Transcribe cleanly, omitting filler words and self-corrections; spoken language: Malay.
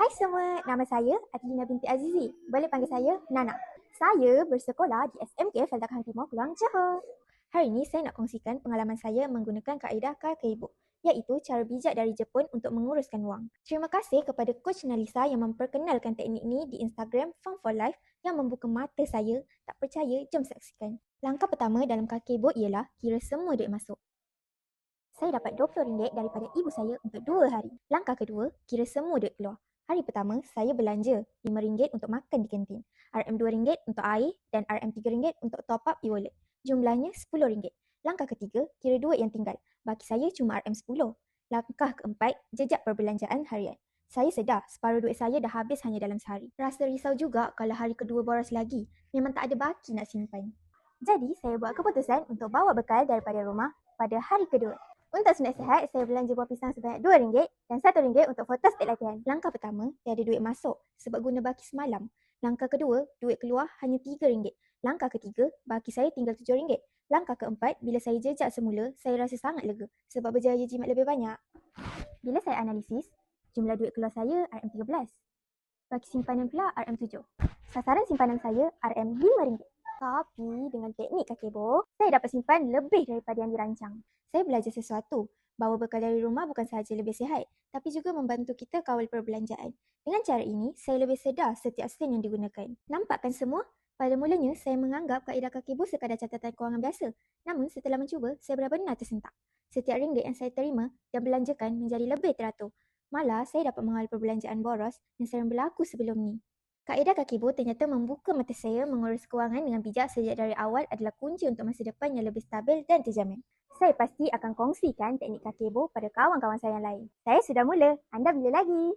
Hai semua, nama saya Adlina binti Azizi. Boleh panggil saya Nana. Saya bersekolah di SMK Feldak Hang Timur, Keluang Johor. Hari ini saya nak kongsikan pengalaman saya menggunakan kaedah Kakeibo, iaitu cara bijak dari Jepun untuk menguruskan wang. Terima kasih kepada Coach Nalisa yang memperkenalkan teknik ini di Instagram Fun for Life yang membuka mata saya. Tak percaya, jom saksikan. Langkah pertama dalam Kakeibo ialah kira semua duit masuk. Saya dapat RM20 daripada ibu saya untuk 2 hari. Langkah kedua, kira semua duit keluar. Hari pertama, saya belanja RM5 untuk makan di kantin, RM2 untuk air dan RM3 untuk top up e-wallet. Jumlahnya RM10. Langkah ketiga, kira duit yang tinggal. Bagi saya cuma RM10. Langkah keempat, jejak perbelanjaan harian. Saya sedar separuh duit saya dah habis hanya dalam sehari. Rasa risau juga kalau hari kedua boros lagi. Memang tak ada baki nak simpan. Jadi, saya buat keputusan untuk bawa bekal daripada rumah pada hari kedua. Untuk sunat sihat, saya belanja buah pisang sebanyak RM2 dan RM1 untuk foto setiap latihan. Langkah pertama, tiada duit masuk sebab guna baki semalam. Langkah kedua, duit keluar hanya RM3. Langkah ketiga, baki saya tinggal RM7. Langkah keempat, bila saya jejak semula, saya rasa sangat lega sebab berjaya jimat lebih banyak. Bila saya analisis, jumlah duit keluar saya RM13. Baki simpanan pula RM7. Sasaran simpanan saya RM5. Tapi dengan teknik Kakeibo, saya dapat simpan lebih daripada yang dirancang. Saya belajar sesuatu. Bawa bekal dari rumah bukan sahaja lebih sihat, tapi juga membantu kita kawal perbelanjaan. Dengan cara ini, saya lebih sedar setiap sen yang digunakan. Nampakkan semua? Pada mulanya, saya menganggap kaedah Kakeibo sekadar catatan kewangan biasa. Namun, setelah mencuba, saya benar-benar tersentak. Setiap ringgit yang saya terima dan belanjakan menjadi lebih teratur. Malah, saya dapat mengawal perbelanjaan boros yang sering berlaku sebelum ni. Kaedah Kakeibo ternyata membuka mata saya mengurus kewangan dengan bijak sejak dari awal adalah kunci untuk masa depan yang lebih stabil dan terjamin. Saya pasti akan kongsikan teknik Kakeibo pada kawan-kawan saya yang lain. Saya sudah mula. Anda bila lagi?